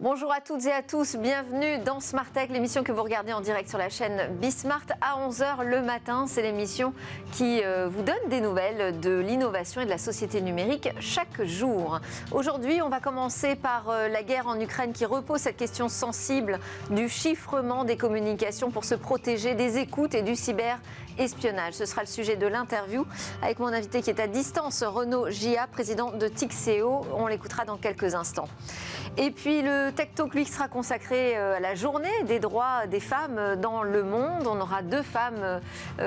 Bonjour à toutes et à tous, bienvenue dans Smart Tech, l'émission que vous regardez en direct sur la chaîne Bismart à 11h le matin. C'est l'émission qui vous donne des nouvelles de l'innovation et de la société numérique chaque jour. Aujourd'hui, on va commencer par la guerre en Ukraine qui repose cette question sensible du chiffrement des communications pour se protéger des écoutes et du cyberespionnage. Ce sera le sujet de l'interview avec mon invité qui est à distance, Renaud Gia, président de Tixéo. On l'écoutera dans quelques instants. Et puis le Tech Talk, lui, sera consacré à la journée des droits des femmes dans le monde. On aura deux femmes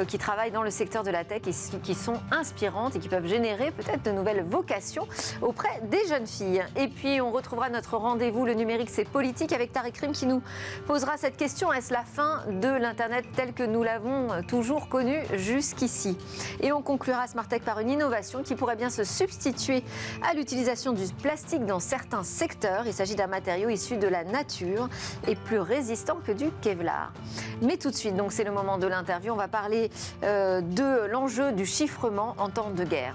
qui travaillent dans le secteur de la tech et qui sont inspirantes et qui peuvent générer peut-être de nouvelles vocations auprès des jeunes filles. Et puis on retrouvera notre rendez-vous, le numérique c'est politique, avec Tariq Rim qui nous posera cette question: est-ce la fin de l'Internet tel que nous l'avons toujours connu jusqu'ici? Et on conclura Smart Tech par une innovation qui pourrait bien se substituer à l'utilisation du plastique dans certains secteurs. Il s'agit d'un matériau issu de la nature et plus résistant que du Kevlar. Mais tout de suite, donc c'est le moment de l'interview, on va parler de l'enjeu du chiffrement en temps de guerre.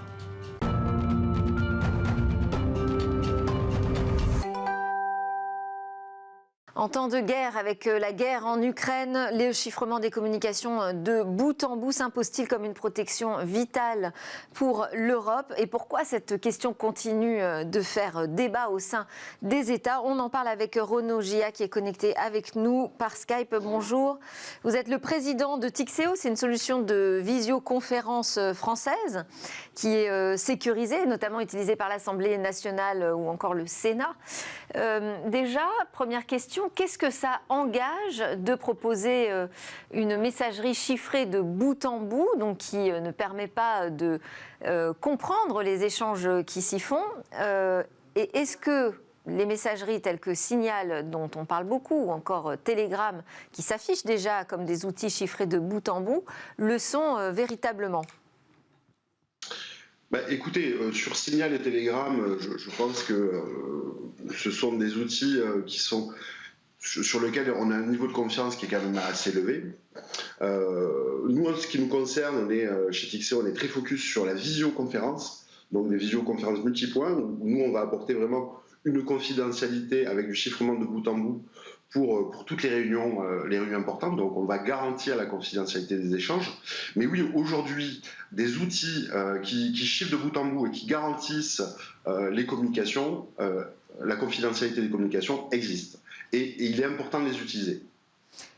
En temps de guerre, avec la guerre en Ukraine, le chiffrement des communications de bout en bout s'impose-t-il comme une protection vitale pour l'Europe? Et pourquoi cette question continue de faire débat au sein des États? On en parle avec Renaud Gia qui est connecté avec nous par Skype. Bonjour. Vous êtes le président de Tixéo, c'est une solution de visioconférence française qui est sécurisée, notamment utilisée par l'Assemblée nationale ou encore le Sénat. Déjà, première question, qu'est-ce que ça engage de proposer une messagerie chiffrée de bout en bout, donc qui ne permet pas de comprendre les échanges qui s'y font et est-ce que les messageries telles que Signal, dont on parle beaucoup, ou encore Telegram, qui s'affichent déjà comme des outils chiffrés de bout en bout, le sont véritablement? Écoutez, sur Signal et Telegram, je pense que ce sont des outils sur lesquels on a un niveau de confiance qui est quand même assez élevé. Nous, en ce qui nous concerne, chez Tixéo, on est très focus sur la visioconférence, donc des visioconférences multipoints, où nous, on va apporter vraiment une confidentialité avec du chiffrement de bout en bout pour toutes les réunions importantes. Donc on va garantir la confidentialité des échanges. Mais oui, aujourd'hui, des outils qui chiffrent de bout en bout et qui garantissent les communications, la confidentialité des communications existe. Et il est important de les utiliser.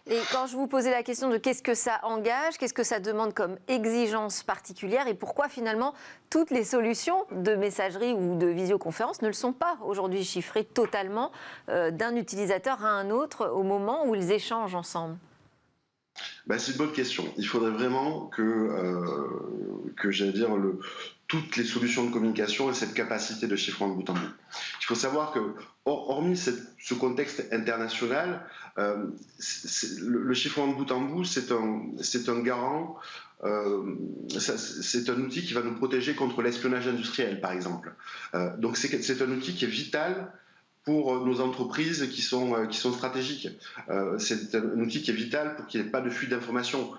Et quand je vous posais la question de qu'est-ce que ça engage, qu'est-ce que ça demande comme exigence particulière et pourquoi finalement toutes les solutions de messagerie ou de visioconférence ne le sont pas aujourd'hui chiffrées totalement d'un utilisateur à un autre au moment où ils échangent ensemble? C'est une bonne question. Il faudrait vraiment que j'allais dire, toutes les solutions de communication aient cette capacité de chiffrement de bout en bout. Il faut savoir que, hormis ce contexte international, le chiffrement de bout en bout, c'est un garant, c'est un outil qui va nous protéger contre l'espionnage industriel, par exemple. Donc c'est un outil qui est vital pour nos entreprises qui sont stratégiques. C'est un outil qui est vital pour qu'il n'y ait pas de fuite d'informations.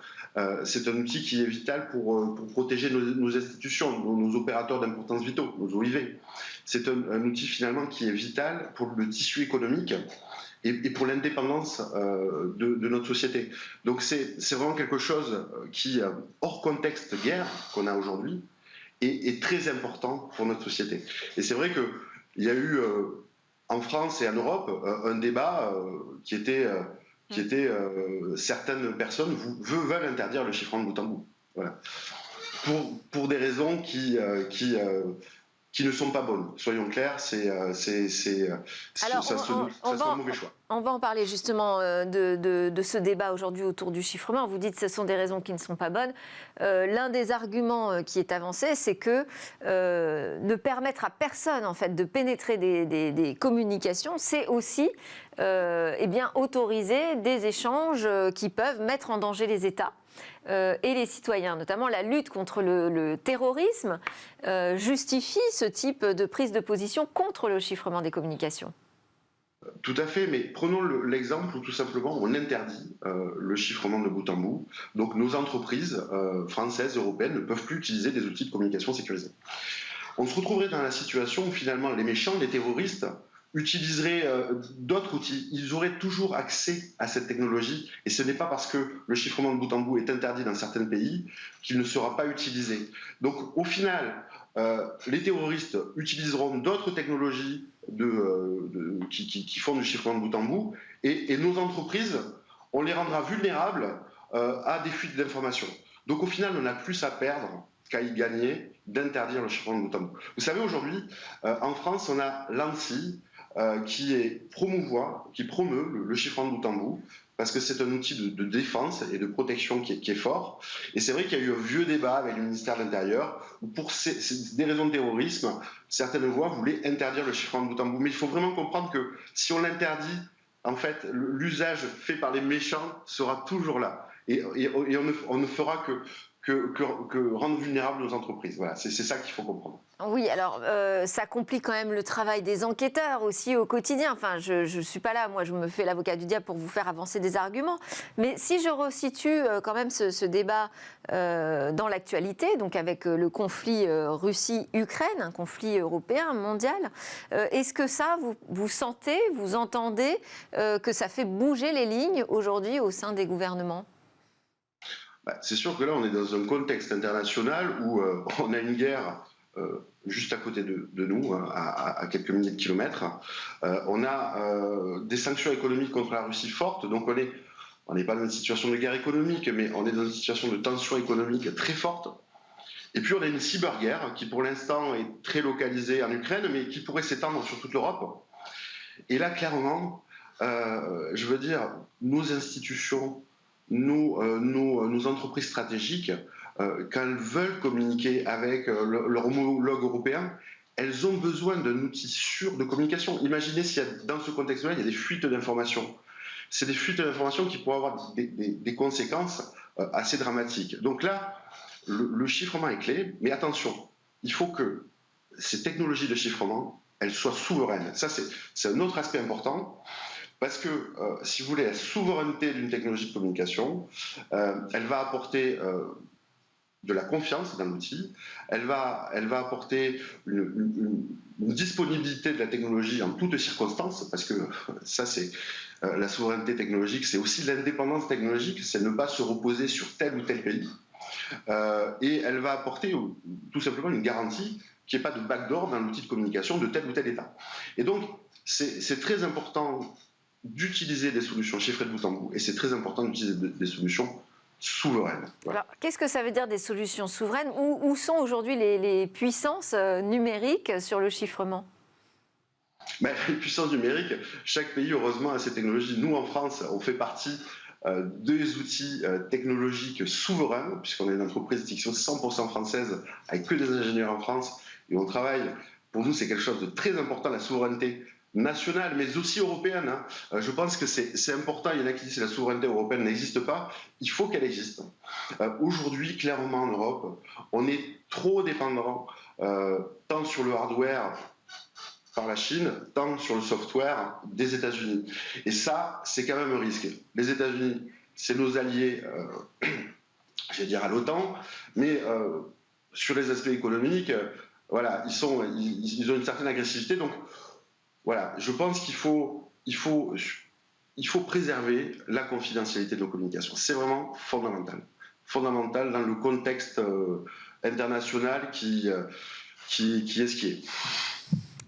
C'est un outil qui est vital pour protéger nos institutions, nos opérateurs d'importance vitaux, nos OIV. C'est un outil finalement qui est vital pour le tissu économique et pour l'indépendance de notre société. Donc c'est vraiment quelque chose qui, hors contexte guerre qu'on a aujourd'hui, est très important pour notre société. Et c'est vrai qu'il y a eu en France et en Europe un débat qui était certaines personnes veulent interdire le chiffrement de bout en bout. Voilà. Pour des raisons qui ne sont pas bonnes. Soyons clairs, ça serait un mauvais choix. On va en parler justement de ce débat aujourd'hui autour du chiffrement. Vous dites que ce sont des raisons qui ne sont pas bonnes. L'un des arguments qui est avancé, c'est que ne permettre à personne en fait de pénétrer des communications, c'est aussi autoriser des échanges qui peuvent mettre en danger les États. Et les citoyens, notamment la lutte contre le terrorisme, justifie ce type de prise de position contre le chiffrement des communications. Tout à fait, mais prenons l'exemple où tout simplement on interdit le chiffrement de bout en bout. Donc nos entreprises françaises, européennes ne peuvent plus utiliser des outils de communication sécurisés. On se retrouverait dans la situation où finalement les méchants, les terroristes, utiliseraient d'autres outils, ils auraient toujours accès à cette technologie. Et ce n'est pas parce que le chiffrement de bout en bout est interdit dans certains pays qu'il ne sera pas utilisé. Donc au final, les terroristes utiliseront d'autres technologies qui font du chiffrement de bout en bout, et nos entreprises, on les rendra vulnérables à des fuites d'informations. Donc au final, on a plus à perdre qu'à y gagner d'interdire le chiffrement de bout en bout. Vous savez, aujourd'hui, en France, on a l'ANSSI qui promeut le chiffrement de bout en bout, parce que c'est un outil de défense et de protection qui est fort. Et c'est vrai qu'il y a eu un vieux débat avec le ministère de l'Intérieur, où pour des raisons de terrorisme, certaines voix voulaient interdire le chiffrement de bout en bout. Mais il faut vraiment comprendre que si on l'interdit, en fait, l'usage fait par les méchants sera toujours là. Et on ne fera que rendre vulnérables nos entreprises. Voilà, c'est ça qu'il faut comprendre. Oui, alors ça complique quand même le travail des enquêteurs aussi au quotidien. Enfin, je ne suis pas là, moi je me fais l'avocat du diable pour vous faire avancer des arguments. Mais si je resitue quand même ce débat dans l'actualité, donc avec le conflit Russie-Ukraine, un conflit européen, mondial, est-ce que ça, vous sentez, vous entendez que ça fait bouger les lignes aujourd'hui au sein des gouvernements ? C'est sûr que là, on est dans un contexte international où on a une guerre juste à côté de nous, à quelques milliers de kilomètres. On a des sanctions économiques contre la Russie fortes, donc on n'est pas dans une situation de guerre économique, mais on est dans une situation de tension économique très forte. Et puis on a une cyberguerre qui pour l'instant est très localisée en Ukraine, mais qui pourrait s'étendre sur toute l'Europe. Et là, clairement, je veux dire, nos institutions, nos entreprises stratégiques, quand elles veulent communiquer avec leur homologue européen, elles ont besoin d'un outil sûr de communication. Imaginez s'il y a, dans ce contexte-là, il y a des fuites d'informations. C'est des fuites d'informations qui pourraient avoir des conséquences assez dramatiques. Donc là, le chiffrement est clé, mais attention, il faut que ces technologies de chiffrement, elles soient souveraines. Ça, c'est un autre aspect important. Parce que, si vous voulez, la souveraineté d'une technologie de communication, elle va apporter de la confiance dans l'outil, elle va apporter une disponibilité de la technologie en toutes circonstances, parce que ça, c'est la souveraineté technologique, c'est aussi l'indépendance technologique, c'est ne pas se reposer sur tel ou tel pays, et elle va apporter tout simplement une garantie qu'il n'y ait pas de backdoor dans l'outil de communication de tel ou tel État. Et donc, c'est très important d'utiliser des solutions chiffrées de bout en bout, et c'est très important d'utiliser des solutions souveraines. Voilà. Alors, qu'est-ce que ça veut dire des solutions souveraines ? Où sont aujourd'hui les puissances numériques sur le chiffrement ? Les puissances numériques, chaque pays, heureusement, a ses technologies. Nous, en France, on fait partie des outils technologiques souverains, puisqu'on est une entreprise qui est 100% française, avec que des ingénieurs en France, et on travaille, pour nous, c'est quelque chose de très important, la souveraineté nationale, mais aussi européenne. Je pense que c'est important. Il y en a qui disent que la souveraineté européenne n'existe pas. Il faut qu'elle existe. Aujourd'hui, clairement, en Europe, on est trop dépendant, tant sur le hardware par la Chine, tant sur le software des États-Unis. Et ça, c'est quand même un risque. Les États-Unis, c'est nos alliés, j'allais dire à l'OTAN, mais sur les aspects économiques, voilà, ils ont une certaine agressivité. Donc, voilà, je pense qu'il faut préserver la confidentialité de nos communications. C'est vraiment fondamental. Fondamental dans le contexte international qui est ce qui est.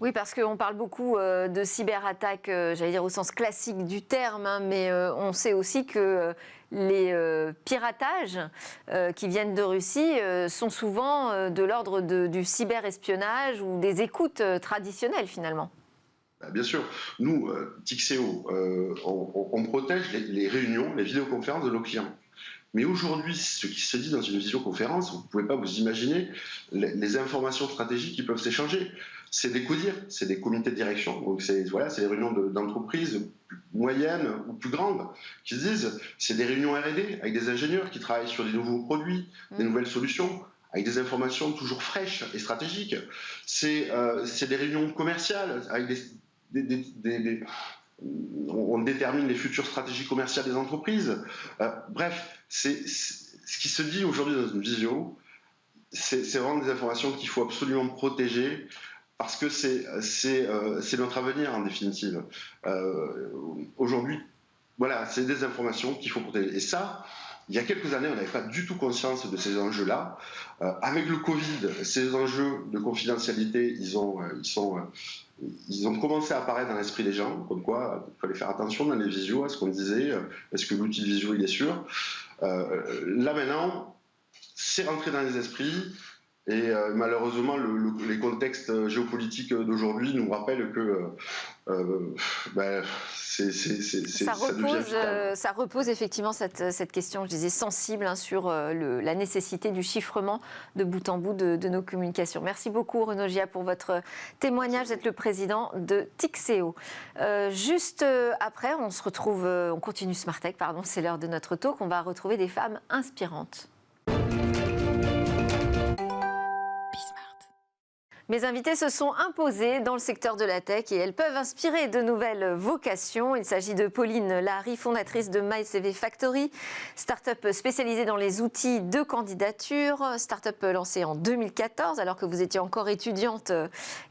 Oui, parce qu'on parle beaucoup de cyberattaques, j'allais dire au sens classique du terme, hein, mais on sait aussi que les piratages qui viennent de Russie sont souvent de l'ordre du cyberespionnage ou des écoutes traditionnelles finalement. Bien sûr, nous, Tixéo, on protège les réunions, les vidéoconférences de nos clients. Mais aujourd'hui, ce qui se dit dans une visioconférence, vous ne pouvez pas vous imaginer les informations stratégiques qui peuvent s'échanger. C'est des CODIR, c'est des comités de direction. Donc c'est des réunions d'entreprises moyennes ou plus grandes qui se disent, c'est des réunions R&D avec des ingénieurs qui travaillent sur des nouveaux produits, des nouvelles solutions, avec des informations toujours fraîches et stratégiques. C'est des réunions commerciales avec on détermine les futures stratégies commerciales des entreprises. Bref, ce qui se dit aujourd'hui dans une visio, c'est vraiment des informations qu'il faut absolument protéger parce que c'est notre avenir en définitive. Aujourd'hui, voilà, c'est des informations qu'il faut protéger. Et ça, il y a quelques années, on n'avait pas du tout conscience de ces enjeux-là. Avec le Covid, ces enjeux de confidentialité, ils ont commencé à apparaître dans l'esprit des gens, comme quoi il fallait faire attention dans les visios à ce qu'on disait, est-ce que l'outil de visio il est sûr. Là maintenant, c'est rentré dans les esprits. Et malheureusement, les contextes géopolitiques d'aujourd'hui nous rappellent que ça repose effectivement cette question, je disais, sensible sur la nécessité du chiffrement de bout en bout de nos communications. Merci beaucoup Renaud Gia pour votre témoignage. Vous êtes le président de Tixéo. Juste après, on continue Smartech, pardon, c'est l'heure de notre talk. On va retrouver des femmes inspirantes. Mes invités se sont imposées dans le secteur de la tech et elles peuvent inspirer de nouvelles vocations. Il s'agit de Pauline Lahari, fondatrice de MyCV Factory, start-up spécialisée dans les outils de candidature, start-up lancée en 2014 alors que vous étiez encore étudiante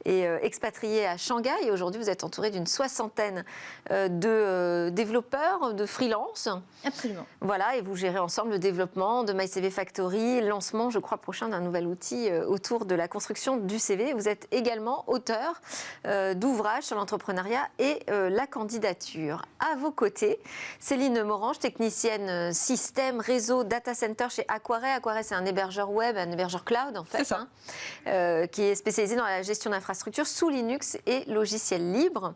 et expatriée à Shanghai. Et aujourd'hui, vous êtes entourée d'une soixantaine de développeurs, de freelance. Absolument. Voilà, et vous gérez ensemble le développement de MyCV Factory, lancement, je crois, prochain d'un nouvel outil autour de la construction du CV. Vous êtes également auteur d'ouvrages sur l'entrepreneuriat et la candidature. À vos côtés, Céline Morange, technicienne système, réseau, data center chez Aquaray. Aquaray, c'est un hébergeur web, un hébergeur cloud en fait, qui est spécialisé dans la gestion d'infrastructures sous Linux et logiciels libres.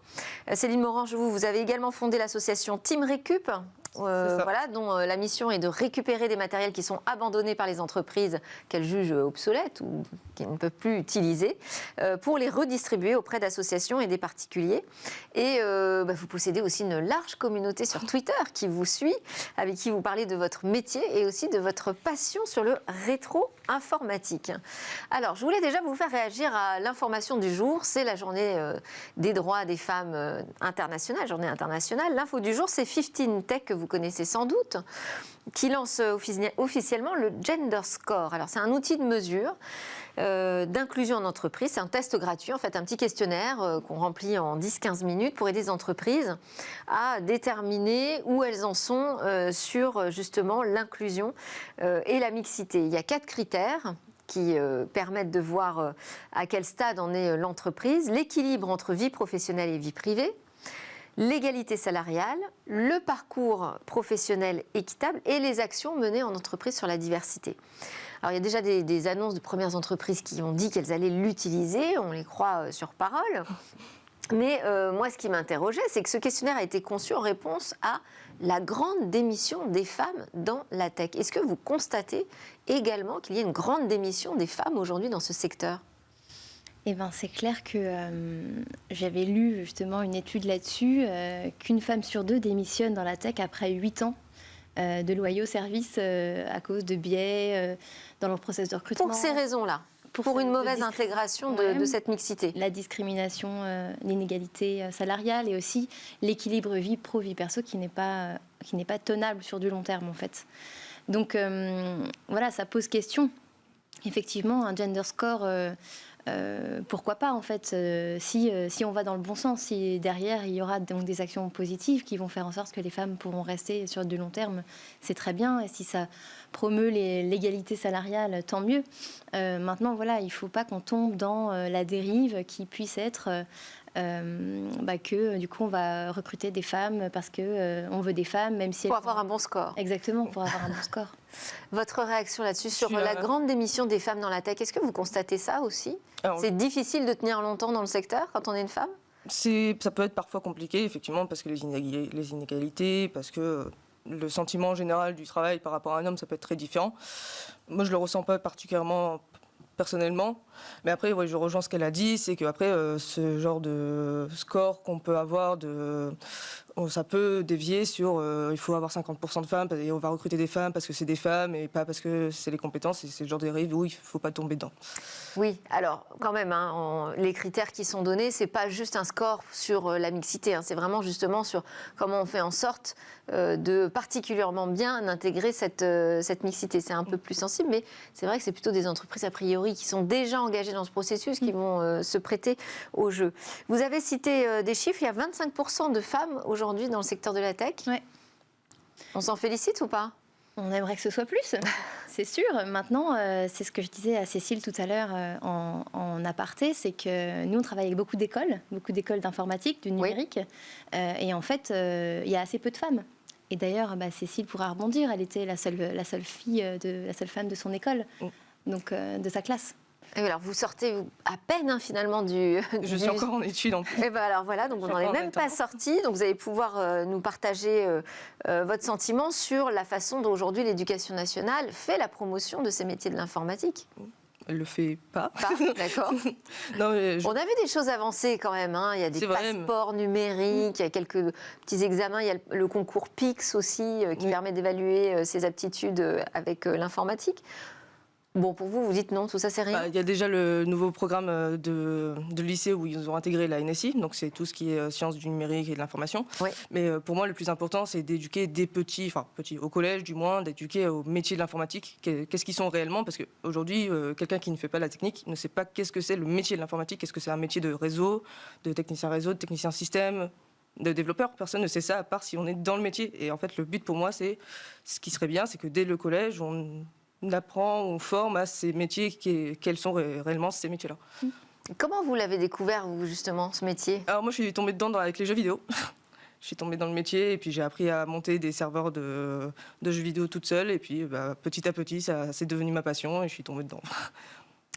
Céline Morange, vous avez également fondé l'association Team Récup. Voilà, dont la mission est de récupérer des matériels qui sont abandonnés par les entreprises qu'elles jugent obsolètes ou qu'elles ne peuvent plus utiliser pour les redistribuer auprès d'associations et des particuliers. Et vous possédez aussi une large communauté sur Twitter qui vous suit, avec qui vous parlez de votre métier et aussi de votre passion sur le rétro-informatique. Alors, je voulais déjà vous faire réagir à l'information du jour. C'est la journée des droits des femmes internationale, journée internationale. L'info du jour, c'est 15 Tech, que vous connaissez sans doute, qui lance officiellement le Gender Score. Alors, c'est un outil de mesure d'inclusion en entreprise. C'est un test gratuit, en fait, un petit questionnaire qu'on remplit en 10-15 minutes pour aider les entreprises à déterminer où elles en sont sur, justement, l'inclusion et la mixité. Il y a 4 critères qui permettent de voir à quel stade en est l'entreprise, l'équilibre entre vie professionnelle et vie privée, l'égalité salariale, le parcours professionnel équitable et les actions menées en entreprise sur la diversité. Alors, il y a déjà des annonces de premières entreprises qui ont dit qu'elles allaient l'utiliser, on les croit sur parole. Mais moi, ce qui m'interrogeait, c'est que ce questionnaire a été conçu en réponse à la grande démission des femmes dans la tech. Est-ce que vous constatez également qu'il y a une grande démission des femmes aujourd'hui dans ce secteur ? Eh ben, c'est clair que j'avais lu justement une étude là-dessus, qu'une femme sur 2 démissionne dans la tech après 8 ans de loyaux services à cause de biais dans leur processus de recrutement. Pour ces raisons-là, pour une mauvaise intégration de cette mixité. La discrimination, l'inégalité salariale et aussi l'équilibre vie pro-vie perso qui n'est pas tenable sur du long terme en fait. Donc voilà, ça pose question. Effectivement, un gender score... pourquoi pas en fait si on va dans le bon sens, si derrière il y aura donc des actions positives qui vont faire en sorte que les femmes pourront rester sur du long terme, c'est très bien, et si ça promeut l'égalité salariale, tant mieux. Maintenant voilà, il ne faut pas qu'on tombe dans la dérive qui puisse être que du coup on va recruter des femmes parce que on veut des femmes, même si pour avoir un bon score. Exactement, pour avoir un bon score. Votre réaction là-dessus sur la grande démission des femmes dans la tech, est-ce que vous constatez ça aussi ? C'est difficile de tenir longtemps dans le secteur quand on est une femme ? Ça peut être parfois compliqué, effectivement, parce que les inégalités, parce que le sentiment général du travail par rapport à un homme, ça peut être très différent. Moi, je ne le ressens pas particulièrement personnellement, mais après, je rejoins ce qu'elle a dit, c'est qu'après, ce genre de score qu'on peut avoir ça peut dévier sur il faut avoir 50% de femmes et on va recruter des femmes parce que c'est des femmes et pas parce que c'est les compétences. Et c'est le genre de dérive où il ne faut pas tomber dedans. Oui, alors quand même, les critères qui sont donnés, c'est pas juste un score sur la mixité, c'est vraiment justement sur comment on fait en sorte de particulièrement bien intégrer cette mixité. C'est un peu plus sensible, mais c'est vrai que c'est plutôt des entreprises a priori qui sont déjà engagées dans ce processus qui vont se prêter au jeu. Vous avez cité des chiffres, il y a 25% de femmes aujourd'hui dans le secteur de la tech. Ouais. On s'en félicite ou pas ? On aimerait que ce soit plus, c'est sûr. Maintenant, c'est ce que je disais à Cécile tout à l'heure en aparté, c'est que nous, on travaille avec beaucoup d'écoles d'informatique, du numérique, et en fait, il y a assez peu de femmes. Et d'ailleurs, Cécile pourra rebondir, elle était la seule femme de son école, donc de sa classe. Et alors, vous sortez à peine finalement du... Je suis encore en études en plus. Et bien alors voilà, donc on n'en est même pas sorti. Donc vous allez pouvoir nous partager votre sentiment sur la façon dont aujourd'hui l'éducation nationale fait la promotion de ces métiers de l'informatique. Elle le fait pas. D'accord. Non, On a vu des choses avancées quand même. Il y a des passeports numériques, il y a quelques petits examens. Il y a le concours PIX aussi qui permet d'évaluer ses aptitudes avec l'informatique. Bon, pour vous, vous dites non, tout ça, c'est rien ? Il y a déjà le nouveau programme de lycée où ils ont intégré la NSI, donc c'est tout ce qui est sciences du numérique et de l'information. Oui. Mais pour moi, le plus important, c'est d'éduquer des petits, au collège du moins, d'éduquer au métier de l'informatique, qu'est-ce qu'ils sont réellement, parce qu'aujourd'hui, quelqu'un qui ne fait pas la technique ne sait pas qu'est-ce que c'est le métier de l'informatique, qu'est-ce que c'est un métier de réseau, de technicien système, de développeur. Personne ne sait ça, à part si on est dans le métier. Et en fait, le but pour moi, c'est ce qui serait bien, c'est que dès le collège, on apprend, on forme à ces métiers, quels sont réellement ces métiers-là. Comment vous l'avez découvert, vous, justement, ce métier ? Alors moi, je suis tombée dedans avec les jeux vidéo. Je suis tombée dans le métier et puis j'ai appris à monter des serveurs de jeux vidéo toute seule. Et puis petit à petit, c'est devenu ma passion et je suis tombée dedans.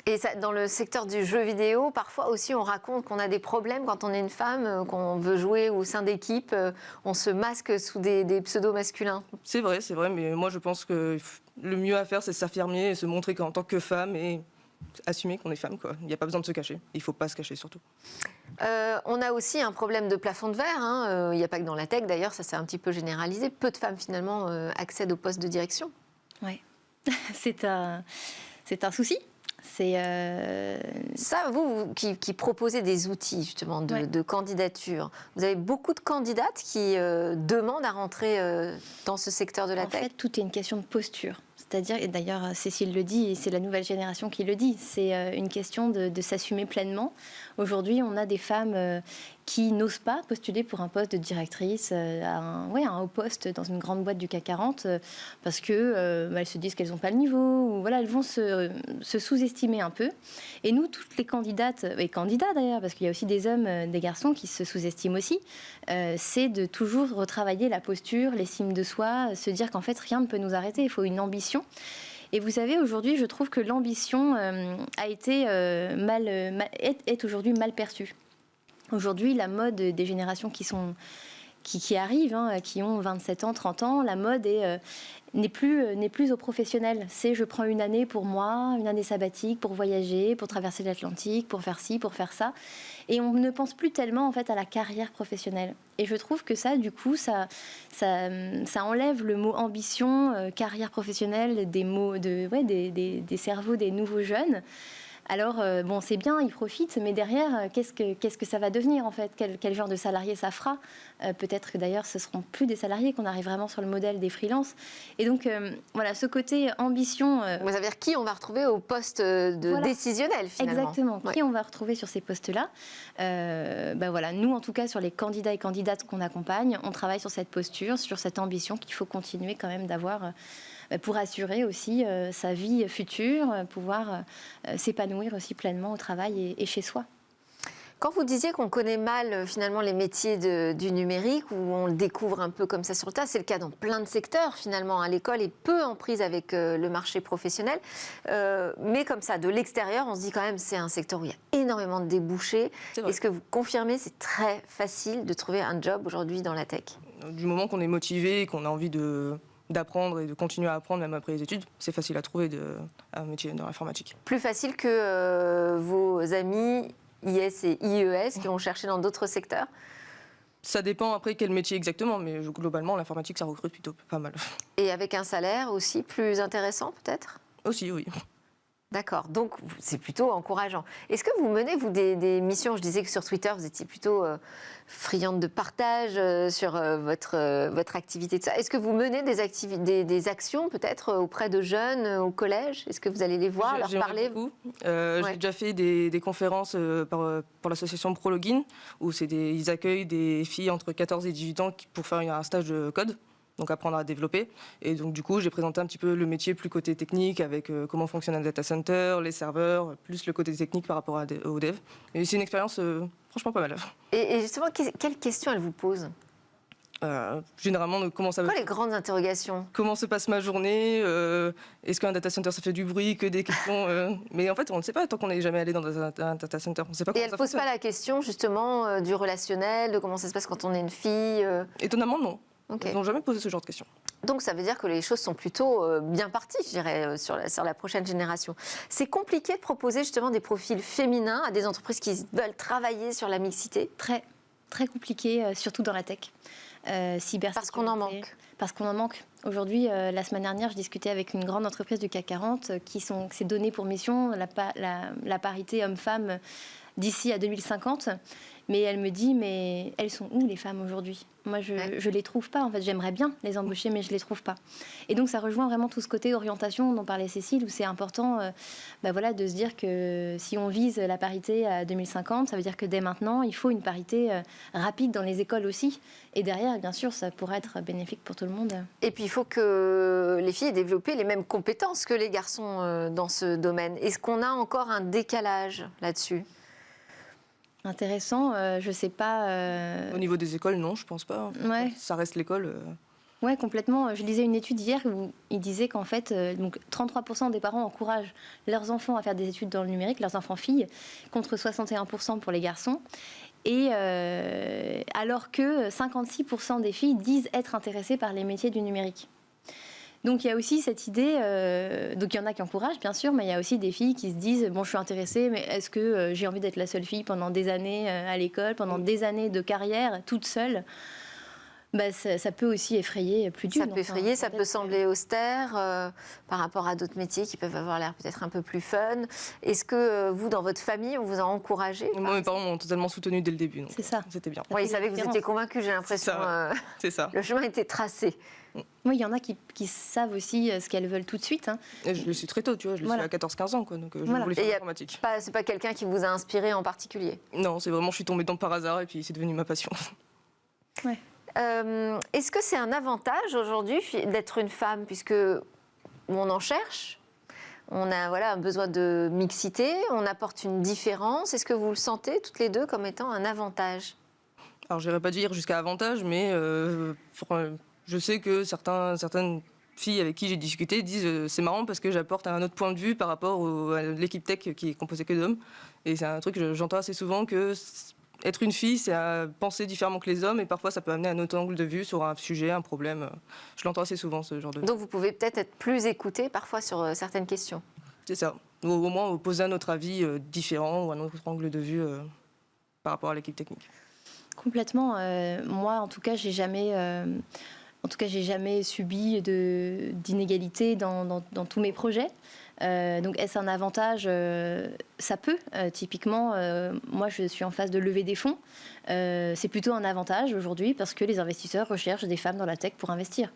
Et ça, dans le secteur du jeu vidéo, parfois aussi on raconte qu'on a des problèmes quand on est une femme, qu'on veut jouer au sein d'équipes, on se masque sous des pseudos masculins. C'est vrai, mais moi je pense que le mieux à faire c'est s'affirmer et se montrer qu'en tant que femme et assumer qu'on est femme, quoi. Il n'y a pas besoin de se cacher, il ne faut pas se cacher surtout. On a aussi un problème de plafond de verre, il n'y a pas que dans la tech d'ailleurs, ça s'est un petit peu généralisé, peu de femmes finalement accèdent au poste de direction. Oui, c'est un souci. Ça, vous qui proposez des outils justement de candidature, vous avez beaucoup de candidates qui demandent à rentrer dans ce secteur de la tech. En fait, tout est une question de posture. C'est-à-dire, et d'ailleurs Cécile le dit, et c'est la nouvelle génération qui le dit, c'est une question de s'assumer pleinement. Aujourd'hui, on a des femmes qui n'osent pas postuler pour un poste de directrice, à un haut poste dans une grande boîte du CAC 40, parce qu'elles se disent qu'elles n'ont pas le niveau, ou voilà, elles vont se sous-estimer un peu. Et nous, toutes les candidates, et candidats d'ailleurs, parce qu'il y a aussi des hommes, des garçons qui se sous-estiment aussi, c'est de toujours retravailler la posture, l'estime de soi, se dire qu'en fait, rien ne peut nous arrêter, il faut une ambition. Et vous savez, aujourd'hui, je trouve que l'ambition a été est aujourd'hui mal perçue. Aujourd'hui, la mode des générations qui arrivent, qui ont 27 ans, 30 ans, la mode n'est plus aux professionnels. C'est je prends une année pour moi, une année sabbatique pour voyager, pour traverser l'Atlantique, pour faire ci, pour faire ça. Et on ne pense plus tellement en fait à la carrière professionnelle. Et je trouve que ça, du coup, ça enlève le mot ambition, carrière professionnelle des cerveaux des nouveaux jeunes. Alors, bon, c'est bien, ils profitent, mais derrière, qu'est-ce que ça va devenir, en fait ? Quel genre de salarié ça fera ? Peut-être que d'ailleurs, ce ne seront plus des salariés, qu'on arrive vraiment sur le modèle des freelances. Et donc, voilà, ce côté ambition... Vous savez dire qui on va retrouver au poste décisionnel, finalement. Exactement, qui on va retrouver sur ces postes-là. Voilà, nous, en tout cas, sur les candidats et candidates qu'on accompagne, on travaille sur cette posture, sur cette ambition qu'il faut continuer quand même d'avoir... pour assurer aussi sa vie future, pouvoir s'épanouir aussi pleinement au travail et chez soi. Quand vous disiez qu'on connaît mal finalement les métiers du numérique, où on le découvre un peu comme ça sur le tas, c'est le cas dans plein de secteurs finalement. L'école est peu en prise avec le marché professionnel, mais comme ça, de l'extérieur, on se dit quand même c'est un secteur où il y a énormément de débouchés. Est-ce que vous confirmez, c'est très facile de trouver un job aujourd'hui dans la tech ? Du moment qu'on est motivé et qu'on a envie d'apprendre et de continuer à apprendre même après les études, c'est facile à trouver un métier dans l'informatique. Plus facile que vos amis IS et IES qui ont cherché dans d'autres secteurs ? Ça dépend après quel métier exactement, mais globalement, l'informatique, ça recrute plutôt pas mal. Et avec un salaire aussi plus intéressant peut-être ? Aussi, oui. D'accord, donc c'est plutôt encourageant. Est-ce que vous menez, vous, des missions ? Je disais que sur Twitter, vous étiez plutôt friande de partage sur votre activité de ça. Est-ce que vous menez des actions peut-être auprès de jeunes au collège ? Est-ce que vous allez les voir, leur parler ? J'ai déjà fait des conférences pour l'association ProLogin, où ils accueillent des filles entre 14 et 18 ans pour faire un stage de code. Donc apprendre à développer. Et donc du coup, j'ai présenté un petit peu le métier plus côté technique avec comment fonctionne un data center, les serveurs, plus le côté technique par rapport au dev. Et c'est une expérience franchement pas mal. Et justement, quelles questions elle vous pose ? Généralement, comment ça va ? Quoi les grandes interrogations ? Comment se passe ma journée ? Est-ce qu'un data center ça fait du bruit ? Que des questions Mais en fait, on ne sait pas tant qu'on n'est jamais allé dans un data center. On sait pas. Et elle ne pose pas la question justement du relationnel, de comment ça se passe quand on est une fille ? Étonnamment, non. Okay. Ils n'ont jamais posé ce genre de questions. Donc ça veut dire que les choses sont plutôt bien parties, je dirais, sur la prochaine génération. C'est compliqué de proposer justement des profils féminins à des entreprises qui veulent travailler sur la mixité ? Très, très compliqué, surtout dans la tech. Parce qu'on en manque. Parce qu'on en manque. Aujourd'hui, la semaine dernière, je discutais avec une grande entreprise du CAC 40 qui s'est donné pour mission la parité homme-femme d'ici à 2050. Mais elle me dit, mais elles sont où les femmes aujourd'hui ? Moi, je les trouve pas. En fait, j'aimerais bien les embaucher, mais je les trouve pas. Et donc, ça rejoint vraiment tout ce côté orientation dont parlait Cécile, où c'est important de se dire que si on vise la parité à 2050, ça veut dire que dès maintenant, il faut une parité rapide dans les écoles aussi. Et derrière, bien sûr, ça pourrait être bénéfique pour tout le monde. Et puis, il faut que les filles aient développé les mêmes compétences que les garçons dans ce domaine. Est-ce qu'on a encore un décalage là-dessus ? Intéressant, je sais pas. Au niveau des écoles, non, je pense pas. Ouais. Ça reste l'école. Ouais, complètement. Je lisais une étude hier où il disait qu'en fait, 33% des parents encouragent leurs enfants à faire des études dans le numérique, leurs enfants filles, contre 61% pour les garçons. Et alors que 56% des filles disent être intéressées par les métiers du numérique. Donc il y a aussi cette idée, donc il y en a qui encouragent bien sûr, mais il y a aussi des filles qui se disent, bon je suis intéressée, mais est-ce que j'ai envie d'être la seule fille pendant des années à l'école, pendant des années de carrière, toute seule ? Ça peut aussi effrayer plus dur. Ça peut effrayer, ça peut sembler austère par rapport à d'autres métiers qui peuvent avoir l'air peut-être un peu plus fun. Est-ce que vous, dans votre famille, on vous a encouragé ? Moi, mes parents m'ont totalement soutenue dès le début. C'est ça. C'était bien. Oui, ils savaient que vous étiez convaincus, j'ai l'impression. C'est ça. Le chemin était tracé. Oui, il y en a qui savent aussi ce qu'elles veulent tout de suite. Hein. Et je le suis très tôt, tu vois, je le suis à 14-15 ans, quoi, donc je voulais faire l'informatique. C'est pas quelqu'un qui vous a inspiré en particulier ? Non, c'est vraiment, je suis tombée dedans par hasard et puis c'est devenu ma passion. Ouais. Est-ce que c'est un avantage aujourd'hui d'être une femme, puisque on en cherche, on a un besoin de mixité, on apporte une différence. Est-ce que vous le sentez toutes les deux comme étant un avantage ? Alors je n'irais pas dire jusqu'à avantage, mais je sais que certaines filles avec qui j'ai discuté disent c'est marrant parce que j'apporte un autre point de vue par rapport à l'équipe tech qui est composée que d'hommes. Et c'est un truc que j'entends assez souvent que être une fille, c'est à penser différemment que les hommes et parfois ça peut amener un autre angle de vue sur un sujet, un problème. Je l'entends assez souvent, ce genre de... Donc vous pouvez peut-être être plus écouté parfois sur certaines questions. C'est ça. Ou au moins poser un autre avis différent ou un autre angle de vue par rapport à l'équipe technique. Complètement. Moi, en tout cas, j'ai jamais subi d'inégalité dans tous mes projets. Donc, est-ce un avantage ? Ça peut. Typiquement, moi, je suis en phase de lever des fonds. C'est plutôt un avantage aujourd'hui parce que les investisseurs recherchent des femmes dans la tech pour investir.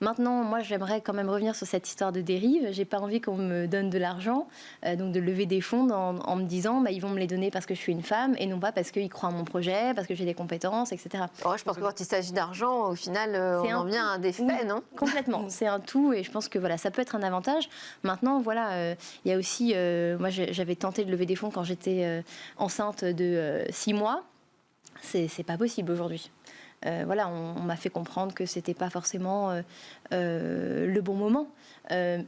Maintenant, moi, j'aimerais quand même revenir sur cette histoire de dérive. J'ai pas envie qu'on me donne de l'argent, donc de lever des fonds en me disant ils vont me les donner parce que je suis une femme et non pas parce qu'ils croient en mon projet, parce que j'ai des compétences, etc. Je pense que quand il s'agit d'argent, au final, on en vient à des faits, non ? Complètement. C'est un tout et je pense que ça peut être un avantage. Maintenant, il y a aussi... moi, j'avais tenté de lever des fonds quand j'étais enceinte de 6 mois. C'est pas possible aujourd'hui. On m'a fait comprendre que c'était pas forcément le bon moment.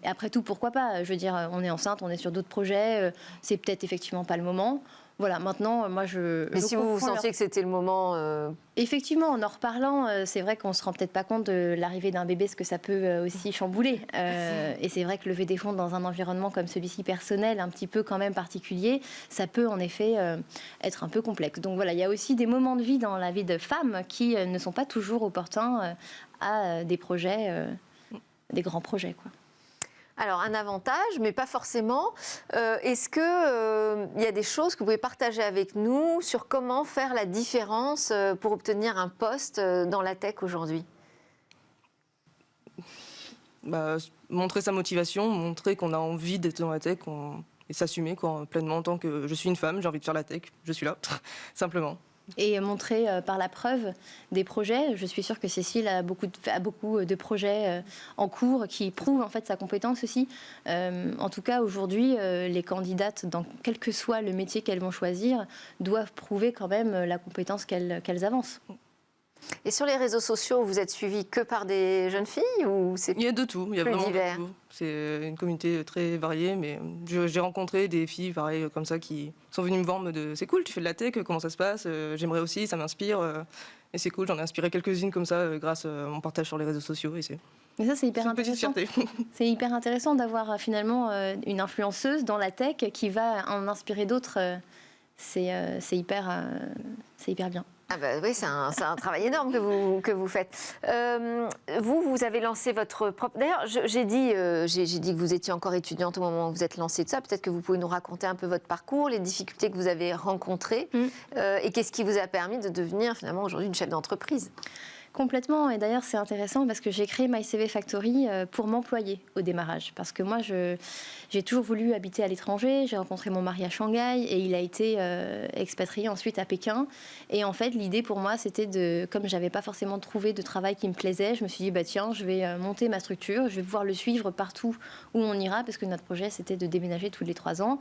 Après tout, pourquoi pas ? Je veux dire, on est enceinte, on est sur d'autres projets, c'est peut-être effectivement pas le moment. Voilà, maintenant, moi, Mais si vous sentiez que c'était le moment... Effectivement, en reparlant, c'est vrai qu'on ne se rend peut-être pas compte de l'arrivée d'un bébé, ce que ça peut aussi chambouler. Et c'est vrai que lever des fonds dans un environnement comme celui-ci personnel, un petit peu quand même particulier, ça peut en effet être un peu complexe. Donc voilà, il y a aussi des moments de vie dans la vie de femme qui ne sont pas toujours opportuns à des projets, des grands projets, quoi. Alors, un avantage, mais pas forcément. Est-ce qu'il y a des choses que vous pouvez partager avec nous sur comment faire la différence pour obtenir un poste dans la tech aujourd'hui ? Montrer sa motivation, montrer qu'on a envie d'être dans la tech et s'assumer pleinement en tant que je suis une femme, j'ai envie de faire la tech, je suis là, simplement. Et montrer par la preuve des projets. Je suis sûre que Cécile a beaucoup de projets en cours qui prouvent en fait sa compétence aussi. En tout cas, aujourd'hui, les candidates, dans quel que soit le métier qu'elles vont choisir, doivent prouver quand même la compétence qu'elles avancent. Et sur les réseaux sociaux, vous êtes suivi que par des jeunes filles ou c'est Il y a de tout, il y a vraiment divers. de tout. C'est une communauté très variée, mais j'ai rencontré des filles pareil comme ça qui sont venues me voir de c'est cool, tu fais de la tech, comment ça se passe, j'aimerais aussi, ça m'inspire, et c'est cool, j'en ai inspiré quelques-unes comme ça grâce à mon partage sur les réseaux sociaux. Mais ça, c'est hyper intéressant. Petite fierté. C'est hyper intéressant d'avoir finalement une influenceuse dans la tech qui va en inspirer d'autres. C'est hyper bien. Ah bah oui, c'est un travail énorme que vous faites. Vous avez lancé votre propre... D'ailleurs, j'ai dit que vous étiez encore étudiante au moment où vous êtes lancée de ça. Peut-être que vous pouvez nous raconter un peu votre parcours, les difficultés que vous avez rencontrées et qu'est-ce qui vous a permis de devenir finalement aujourd'hui une chef d'entreprise. Complètement, et d'ailleurs c'est intéressant parce que j'ai créé My CV Factory pour m'employer au démarrage. Parce que moi j'ai toujours voulu habiter à l'étranger, j'ai rencontré mon mari à Shanghai et il a été expatrié ensuite à Pékin. Et en fait l'idée pour moi c'était comme j'avais pas forcément trouvé de travail qui me plaisait, je me suis dit bah tiens je vais monter ma structure, je vais pouvoir le suivre partout où on ira parce que notre projet c'était de déménager tous les 3 ans.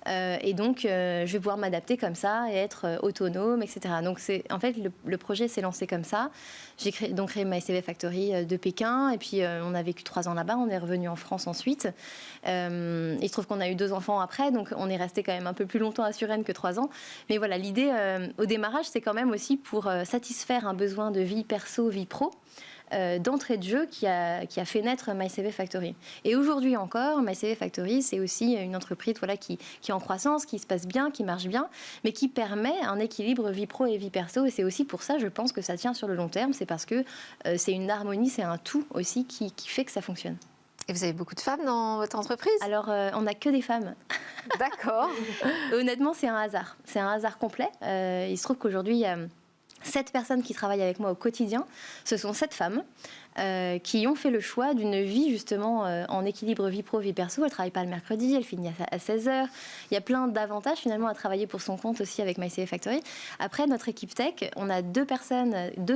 Et donc je vais pouvoir m'adapter comme ça et être autonome, etc. Donc en fait le projet s'est lancé comme ça. J'ai créé My CV Factory de Pékin et puis on a vécu 3 ans là-bas, on est revenu en France ensuite. Il se trouve qu'on a eu 2 enfants après, donc on est resté quand même un peu plus longtemps à Suresnes que 3 ans. Mais voilà, l'idée au démarrage, c'est quand même aussi pour satisfaire un besoin de vie perso, vie pro. D'entrée de jeu qui a fait naître My CV Factory. Et aujourd'hui encore, My CV Factory, c'est aussi une entreprise qui est en croissance, qui se passe bien, qui marche bien, mais qui permet un équilibre vie pro et vie perso. Et c'est aussi pour ça, je pense que ça tient sur le long terme. C'est parce que c'est une harmonie, c'est un tout aussi qui fait que ça fonctionne. Et vous avez beaucoup de femmes dans votre entreprise ? Alors, on n'a que des femmes. D'accord. Honnêtement, c'est un hasard. C'est un hasard complet. Il se trouve qu'aujourd'hui, il y a 7 personnes qui travaillent avec moi au quotidien. Ce sont 7 femmes qui ont fait le choix d'une vie justement en équilibre vie pro, vie perso. Elles ne travaillent pas le mercredi, elles finissent à 16h. Il y a plein d'avantages finalement à travailler pour son compte aussi avec My CV Factory. Après, notre équipe tech, on a 2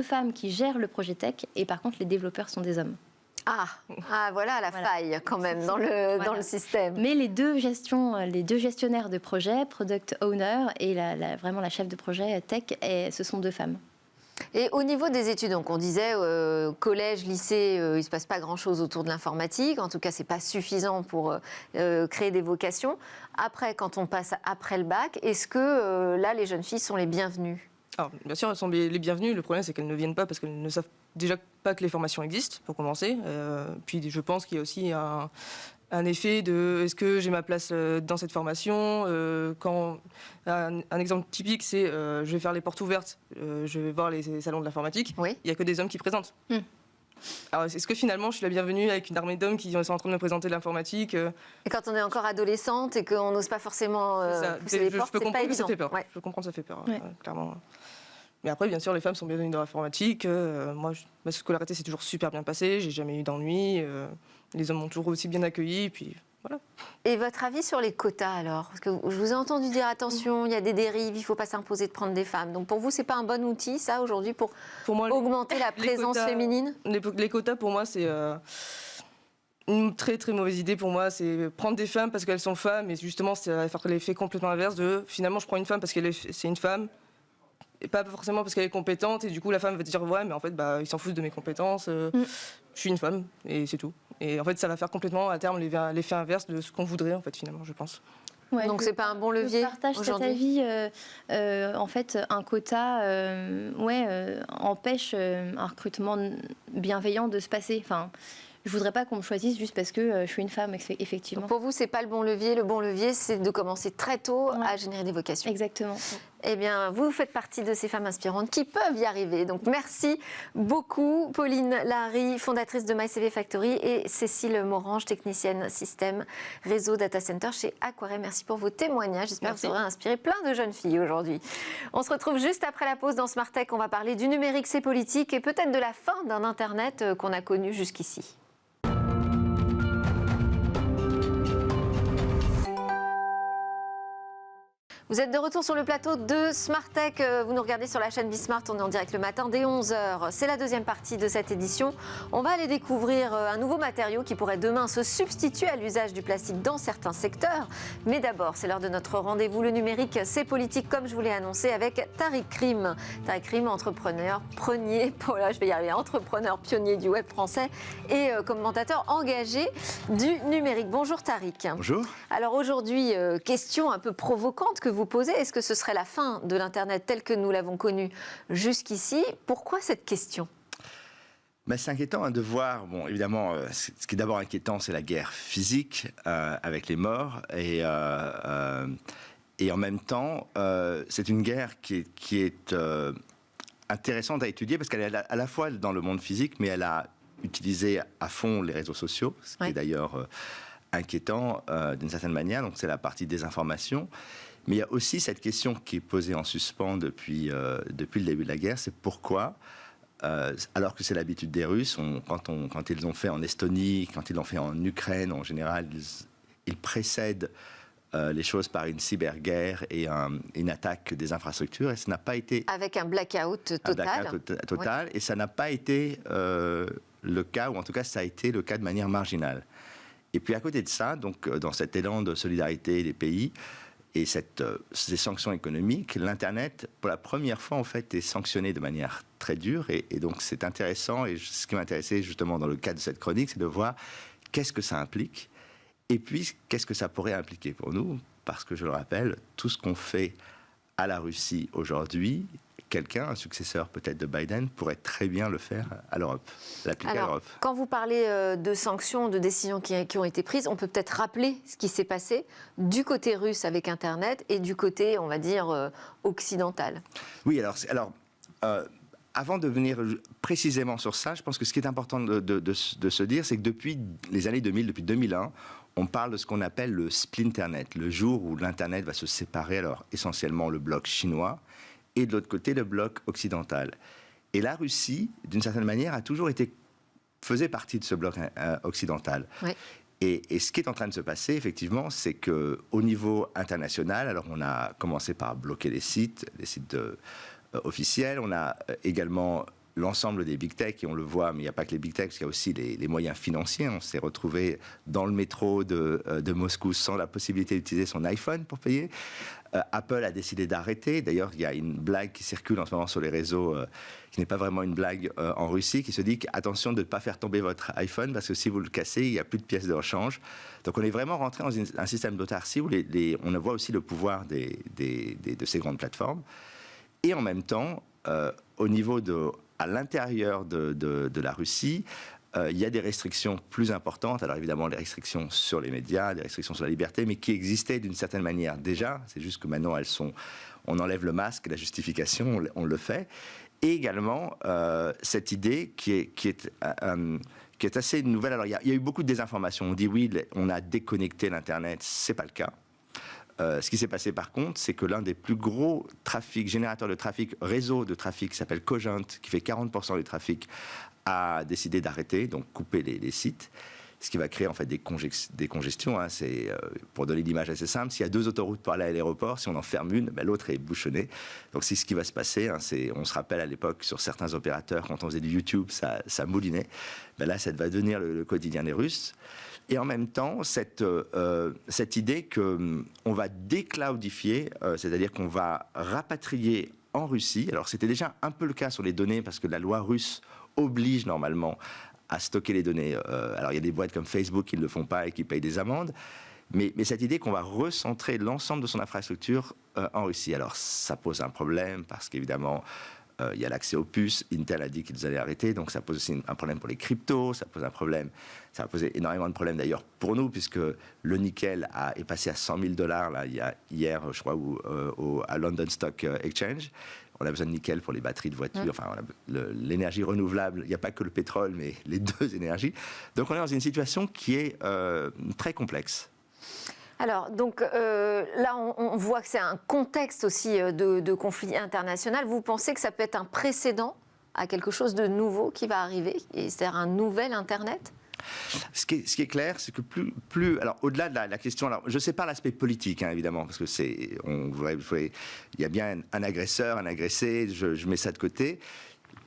femmes qui gèrent le projet tech et par contre, les développeurs sont des hommes. Voilà la faille quand même dans le système. Mais les deux gestionnaires de projet, product owner et vraiment la chef de projet tech, ce sont 2 femmes. Et au niveau des études, donc on disait collège, lycée, il ne se passe pas grand-chose autour de l'informatique. En tout cas, ce n'est pas suffisant pour créer des vocations. Après, quand on passe après le bac, est-ce que là, les jeunes filles sont les bienvenues ? Alors, bien sûr, elles sont les bienvenues. Le problème, c'est qu'elles ne viennent pas parce qu'elles ne savent déjà pas que les formations existent, pour commencer. Puis, je pense qu'il y a aussi un effet de est-ce que j'ai ma place dans cette formation un exemple typique, c'est je vais faire les portes ouvertes, je vais voir les salons de l'informatique. Oui. Il n'y a que des hommes qui présentent. Alors, est-ce que finalement, je suis la bienvenue avec une armée d'hommes qui sont en train de me présenter de l'informatique Et quand on est encore adolescente et qu'on n'ose pas forcément pousser les portes, c'est pas évident. Ça fait peur. Ouais. Je comprends que ça fait peur, clairement. Mais après, bien sûr, les femmes sont bienvenues dans l'informatique. Moi, ma scolarité s'est toujours super bien passée. J'ai jamais eu d'ennui. Les hommes m'ont toujours aussi bien accueilli. Et puis, voilà. Et votre avis sur les quotas alors ? Parce que je vous ai entendu dire attention, il y a des dérives, il ne faut pas s'imposer de prendre des femmes. Donc pour vous, ce n'est pas un bon outil, ça, aujourd'hui, pour moi, augmenter la présence féminine ? Les quotas, pour moi, c'est une très très mauvaise idée pour moi. C'est prendre des femmes parce qu'elles sont femmes. Et justement, c'est faire l'effet complètement inverse de finalement, je prends une femme parce que c'est une femme. Et pas forcément parce qu'elle est compétente, et du coup la femme va dire ouais mais en fait ils s'en foutent de mes compétences, je suis une femme et c'est tout. Et en fait ça va faire complètement à terme l'effet inverse de ce qu'on voudrait en fait finalement, je pense. Ouais, Donc c'est pas un bon levier je partage cet aujourd'hui. avis. En fait, un quota empêche un recrutement bienveillant de se passer. Enfin, je voudrais pas qu'on me choisisse juste parce que je suis une femme, effectivement. Donc pour vous, c'est pas le bon levier. Le bon levier, c'est de commencer très tôt à générer des vocations. Exactement. Eh bien, vous faites partie de ces femmes inspirantes qui peuvent y arriver. Donc, merci beaucoup, Pauline Lahari, fondatrice de MyCV Factory, et Cécile Morange, technicienne système réseau data center chez Aquarem. Merci pour vos témoignages. J'espère que ça aura inspiré plein de jeunes filles aujourd'hui. On se retrouve juste après la pause dans Smart Tech. On va parler du numérique, ses politiques et peut-être de la fin d'un Internet qu'on a connu jusqu'ici. Vous êtes de retour sur le plateau de Smart Tech. Vous nous regardez sur la chaîne Bismart. On est en direct le matin dès 11h. C'est la deuxième partie de cette édition. On va aller découvrir un nouveau matériau qui pourrait demain se substituer à l'usage du plastique dans certains secteurs. Mais d'abord, c'est l'heure de notre rendez-vous. Le numérique, c'est politique, comme je vous l'ai annoncé, avec Tariq Krim. Tariq Krim, entrepreneur pionnier du web français et commentateur engagé du numérique. Bonjour Tariq. Bonjour. Alors aujourd'hui, question un peu provocante que vous posez. Est-ce que ce serait la fin de l'Internet tel que nous l'avons connu jusqu'ici? Pourquoi cette question? C'est inquiétant de voir, bon, évidemment, ce qui est d'abord inquiétant, c'est la guerre physique avec les morts. Et en même temps, c'est une guerre qui est intéressante à étudier parce qu'elle est à la fois dans le monde physique, mais elle a utilisé à fond les réseaux sociaux, ce qui est d'ailleurs inquiétant d'une certaine manière. Donc c'est la partie désinformation. Mais il y a aussi cette question qui est posée en suspens depuis le début de la guerre, c'est pourquoi, alors que c'est l'habitude des Russes, quand ils l'ont fait en Estonie, quand ils l'ont fait en Ukraine, en général, ils précèdent les choses par une cyberguerre et une attaque des infrastructures, et ça n'a pas été... Avec un blackout total. Et ça n'a pas été le cas, ou en tout cas ça a été le cas de manière marginale. Et puis à côté de ça, donc, dans cet élan de solidarité des pays, et ces sanctions économiques, l'Internet, pour la première fois, en fait, est sanctionné de manière très dure. Et donc, c'est intéressant. Et ce qui m'intéressait, justement, dans le cadre de cette chronique, c'est de voir qu'est-ce que ça implique. Et puis, qu'est-ce que ça pourrait impliquer pour nous. Parce que, je le rappelle, tout ce qu'on fait à la Russie aujourd'hui, quelqu'un, un successeur peut-être de Biden, pourrait très bien le faire à l'Europe, l'appliquer à l'Europe. Quand vous parlez de sanctions, de décisions qui ont été prises, on peut peut-être rappeler ce qui s'est passé du côté russe avec Internet et du côté, on va dire, occidental. Oui, alors avant de venir précisément sur ça, je pense que ce qui est important de se dire, c'est que depuis les années 2000, depuis 2001, on parle de ce qu'on appelle le splinternet, le jour où l'Internet va se séparer, alors essentiellement le bloc chinois, et de l'autre côté, le bloc occidental. Et la Russie, d'une certaine manière, faisait partie de ce bloc occidental. Oui. Et ce qui est en train de se passer, effectivement, c'est qu'au niveau international, alors on a commencé par bloquer les sites officiels, on a également l'ensemble des big tech, et on le voit, mais il n'y a pas que les big tech, parce qu'il y a aussi les moyens financiers. On s'est retrouvé dans le métro de Moscou sans la possibilité d'utiliser son iPhone pour payer. Apple a décidé d'arrêter. D'ailleurs, il y a une blague qui circule en ce moment sur les réseaux, qui n'est pas vraiment une blague en Russie, qui se dit attention de ne pas faire tomber votre iPhone, parce que si vous le cassez, il n'y a plus de pièces de rechange. Donc on est vraiment rentré dans un système d'autarcie où on voit aussi le pouvoir de ces grandes plateformes. Et en même temps, au niveau à l'intérieur de la Russie, il y a des restrictions plus importantes. Alors évidemment, les restrictions sur les médias, des restrictions sur la liberté, mais qui existaient d'une certaine manière déjà. C'est juste que maintenant, on enlève le masque, la justification, on le fait. Et également, cette idée qui est assez nouvelle. Alors il y a eu beaucoup de désinformation. On dit oui, on a déconnecté l'Internet. C'est pas le cas. Ce qui s'est passé par contre, c'est que l'un des plus gros générateurs de trafic, réseau de trafic, qui s'appelle Cogent, qui fait 40% du trafic, a décidé d'arrêter, donc couper les sites, ce qui va créer en fait des congestions. C'est, pour donner l'image assez simple, s'il y a 2 autoroutes pour aller à l'aéroport, si on en ferme une, l'autre est bouchonnée. Donc c'est ce qui va se passer. On se rappelle à l'époque, sur certains opérateurs, quand on faisait du YouTube, ça moulinait. Là, ça va devenir le quotidien des Russes. Et en même temps, cette idée qu'on va décloudifier, c'est-à-dire qu'on va rapatrier en Russie. Alors c'était déjà un peu le cas sur les données, parce que la loi russe oblige normalement à stocker les données. Alors il y a des boîtes comme Facebook qui ne le font pas et qui payent des amendes. Mais cette idée qu'on va recentrer l'ensemble de son infrastructure en Russie, alors ça pose un problème parce qu'évidemment, il y a l'accès aux puces. Intel a dit qu'ils allaient arrêter, donc ça pose aussi un problème pour les cryptos, ça pose un problème, ça a posé énormément de problèmes d'ailleurs pour nous, puisque le nickel est passé à $100 000 là, hier, je crois, à London Stock Exchange. On a besoin de nickel pour les batteries de voitures, enfin, l'énergie renouvelable, il n'y a pas que le pétrole, mais les deux énergies. Donc on est dans une situation qui est très complexe. Alors, donc là, on voit que c'est un contexte aussi de conflit international. Vous pensez que ça peut être un précédent à quelque chose de nouveau qui va arriver, c'est-à-dire un nouvel Internet ? Ce qui est clair, c'est que alors au-delà de la question, alors je ne sais pas l'aspect politique, hein, évidemment, parce que il y a bien un agresseur, un agressé, je mets ça de côté.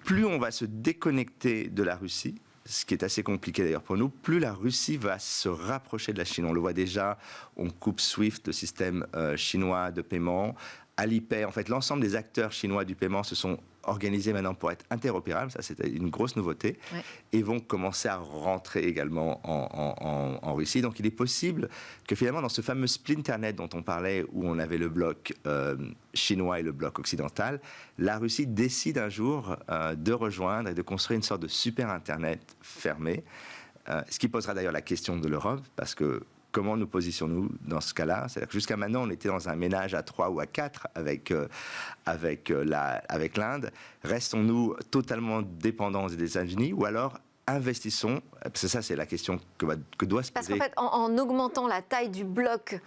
Plus on va se déconnecter de la Russie, ce qui est assez compliqué d'ailleurs pour nous, plus la Russie va se rapprocher de la Chine. On le voit déjà, on coupe SWIFT, le système chinois de paiement. Alipay, en fait, l'ensemble des acteurs chinois du paiement se sont organisés maintenant pour être interopérables, ça c'est une grosse nouveauté, et vont commencer à rentrer également en Russie. Donc il est possible que finalement dans ce fameux splinternet dont on parlait, où on avait le bloc chinois et le bloc occidental, la Russie décide un jour de rejoindre et de construire une sorte de super Internet fermé, ce qui posera d'ailleurs la question de l'Europe, parce que comment nous positionnons-nous dans ce cas-là? C'est-à-dire que jusqu'à maintenant, on était dans un ménage à 3 ou à 4 avec l'Inde. Restons-nous totalement dépendants des États-Unis ou alors investissons? Parce que ça, c'est la question que doit se poser. Parce qu'en fait, en augmentant la taille du bloc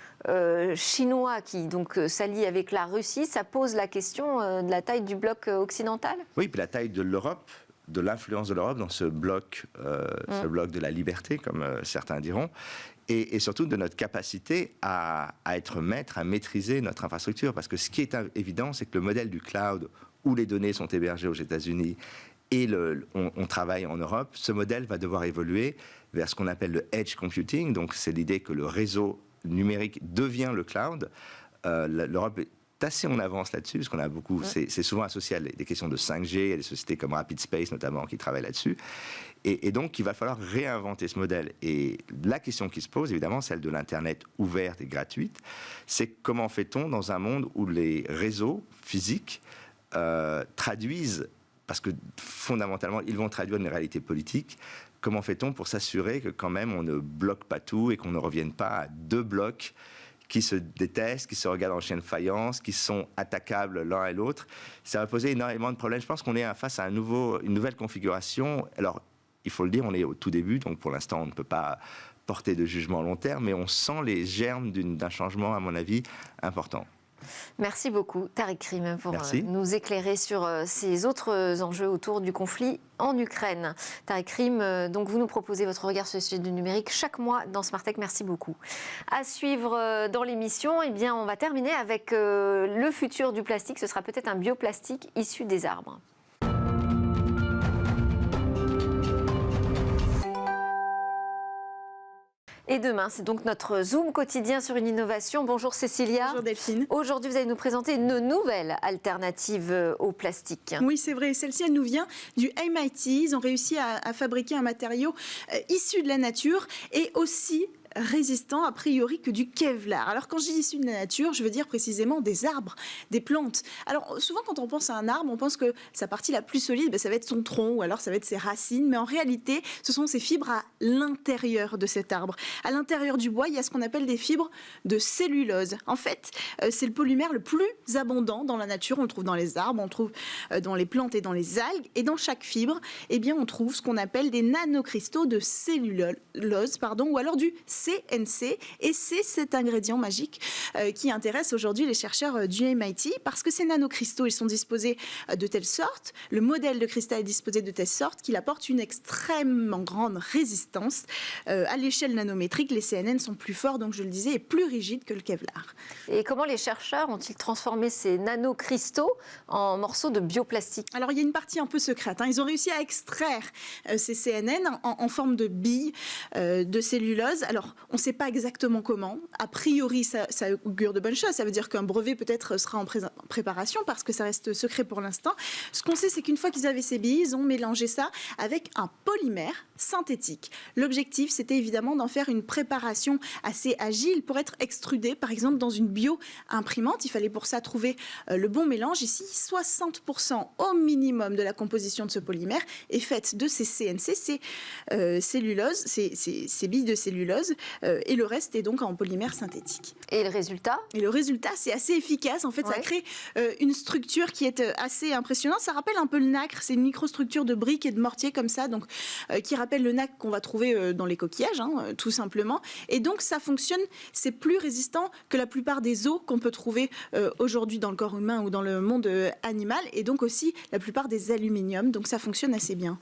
chinois qui donc s'allie avec la Russie, ça pose la question de la taille du bloc occidental? Oui, puis la taille de l'Europe, de l'influence de l'Europe dans ce bloc de la liberté, comme certains diront, et surtout de notre capacité à être maître, à maîtriser notre infrastructure. Parce que ce qui est évident, c'est que le modèle du cloud, où les données sont hébergées aux États-Unis et on travaille en Europe, ce modèle va devoir évoluer vers ce qu'on appelle le edge computing. Donc c'est l'idée que le réseau numérique devient le cloud. L'Europe est assez en avance là-dessus, parce qu'on a beaucoup, c'est souvent associé à des questions de 5G, il y a des sociétés comme Rapid Space notamment qui travaillent là-dessus, et donc il va falloir réinventer ce modèle. Et la question qui se pose, évidemment, celle de l'Internet ouverte et gratuite, c'est comment fait-on dans un monde où les réseaux physiques traduisent, parce que fondamentalement, ils vont traduire une réalité politique. Comment fait-on pour s'assurer que quand même on ne bloque pas tout et qu'on ne revienne pas à deux blocs qui se détestent, qui se regardent en chien de faïence, qui sont attaquables l'un et l'autre? Ça va poser énormément de problèmes. Je pense qu'on est face à une nouvelle configuration. Alors, il faut le dire, on est au tout début, donc pour l'instant, on ne peut pas porter de jugement à long terme, mais on sent les germes d'un changement, à mon avis, important. Merci beaucoup, Tariq Rim, pour nous éclairer sur ces autres enjeux autour du conflit en Ukraine. Tariq Rim, donc vous nous proposez votre regard sur le sujet du numérique chaque mois dans Smart Tech. Merci beaucoup. À suivre dans l'émission, eh bien, on va terminer avec le futur du plastique. Ce sera peut-être un bioplastique issu des arbres. Et demain, c'est donc notre Zoom quotidien sur une innovation. Bonjour Cécilia. Bonjour Delphine. Aujourd'hui, vous allez nous présenter une nouvelle alternative au plastique. Oui, c'est vrai. Celle-ci, elle nous vient du MIT. Ils ont réussi à fabriquer un matériau issu de la nature et aussi résistant a priori que du Kevlar. Alors quand je dis issu de la nature, je veux dire précisément des arbres, des plantes. Alors souvent quand on pense à un arbre, on pense que sa partie la plus solide, ça va être son tronc ou alors ça va être ses racines, mais en réalité ce sont ses fibres à l'intérieur de cet arbre. À l'intérieur du bois, il y a ce qu'on appelle des fibres de cellulose. En fait, c'est le polymère le plus abondant dans la nature. On le trouve dans les arbres, on le trouve dans les plantes et dans les algues. Et dans chaque fibre, eh bien, on trouve ce qu'on appelle des nanocristaux de cellulose, ou alors du CNC, et c'est cet ingrédient magique qui intéresse aujourd'hui les chercheurs du MIT, parce que ces nanocristaux, ils sont disposés de telle sorte, le modèle de cristal est disposé de telle sorte qu'il apporte une extrêmement grande résistance. À l'échelle nanométrique, les CNN sont plus forts, donc je le disais, et plus rigides que le Kevlar. Et comment les chercheurs ont-ils transformé ces nanocristaux en morceaux de bioplastique? Alors il y a une partie un peu secrète, hein. Ils ont réussi à extraire ces CNN en forme de billes de cellulose. Alors Alors, on ne sait pas exactement comment. A priori, ça augure de bonnes choses. Ça veut dire qu'un brevet peut-être sera en préparation parce que ça reste secret pour l'instant. Ce qu'on sait, c'est qu'une fois qu'ils avaient ces billes, ils ont mélangé ça avec un polymère synthétique. L'objectif, c'était évidemment d'en faire une préparation assez agile pour être extrudé, par exemple, dans une bio-imprimante. Il fallait pour ça trouver le bon mélange. Ici, 60% au minimum de la composition de ce polymère est faite de ces CNC, ces billes de cellulose, et le reste est donc en polymère synthétique. Et le résultat ? Et le résultat, c'est assez efficace. En fait, ça crée une structure qui est assez impressionnante. Ça rappelle un peu le nacre. C'est une microstructure de briques et de mortier comme ça, donc qui rappelle le nacre qu'on va trouver dans les coquillages, tout simplement. Et donc, ça fonctionne. C'est plus résistant que la plupart des os qu'on peut trouver aujourd'hui dans le corps humain ou dans le monde animal, et donc aussi la plupart des aluminiums. Donc, ça fonctionne assez bien.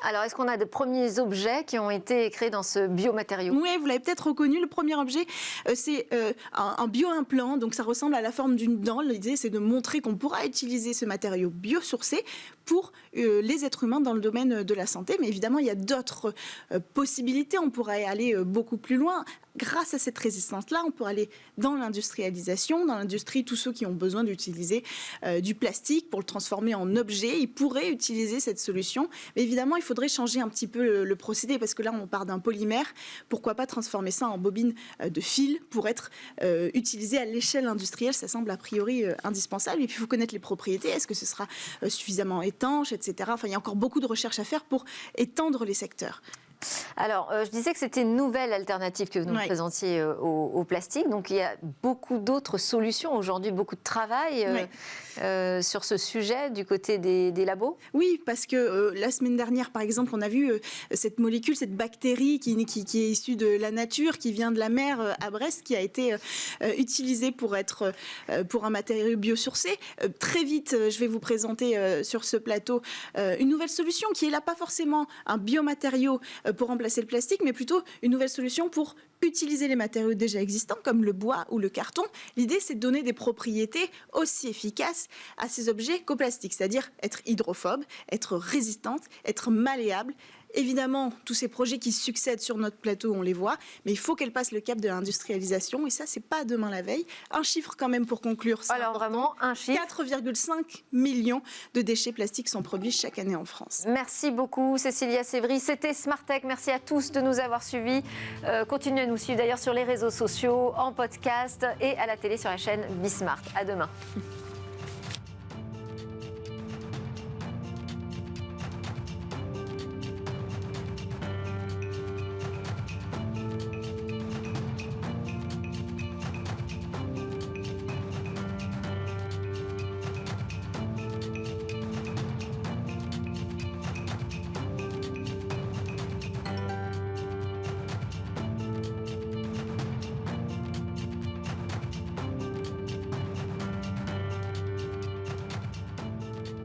Alors, est-ce qu'on a de premiers objets qui ont été créés dans ce biomatériau ? Oui, vous l'avez peut-être reconnu. Le premier objet, c'est un bio-implant. Donc, ça ressemble à la forme d'une dent. L'idée, c'est de montrer qu'on pourra utiliser ce matériau biosourcé pour les êtres humains dans le domaine de la santé. Mais évidemment, il y a d'autres possibilités. On pourrait aller beaucoup plus loin. Grâce à cette résistance-là, on pourrait aller dans l'industrialisation. Dans l'industrie, tous ceux qui ont besoin d'utiliser du plastique pour le transformer en objet, ils pourraient utiliser cette solution. Mais évidemment, il faudrait changer un petit peu le procédé parce que là, on part d'un polymère. Pourquoi pas transformer ça en bobine de fil pour être utilisé à l'échelle industrielle? Ça semble a priori indispensable. Et puis, il faut connaître les propriétés. Est-ce que ce sera suffisamment étanche, etc. Enfin, il y a encore beaucoup de recherches à faire pour étendre les secteurs. Alors, je disais que c'était une nouvelle alternative que vous nous présentiez au plastique. Donc, il y a beaucoup d'autres solutions aujourd'hui, beaucoup de travail sur ce sujet du côté des labos. Oui, parce que la semaine dernière, par exemple, on a vu cette molécule, cette bactérie qui est issue de la nature, qui vient de la mer à Brest, qui a été utilisée pour un matériau biosourcé. Très vite, je vais vous présenter sur ce plateau une nouvelle solution qui est là, pas forcément un biomatériau pour remplacer le plastique, mais plutôt une nouvelle solution pour utiliser les matériaux déjà existants, comme le bois ou le carton. L'idée, c'est de donner des propriétés aussi efficaces à ces objets qu'au plastique, c'est-à-dire être hydrophobe, être résistante, être malléable. Évidemment, tous ces projets qui succèdent sur notre plateau, on les voit, mais il faut qu'elles passent le cap de l'industrialisation, et ça, c'est pas demain la veille. Un chiffre quand même pour conclure. Alors vraiment, un chiffre. 4,5 millions de déchets plastiques sont produits chaque année en France. Merci beaucoup, Cécilia Sévry. C'était Smartech. Merci à tous de nous avoir suivis. Continuez à nous suivre d'ailleurs sur les réseaux sociaux, en podcast et à la télé sur la chaîne Bismart. À demain.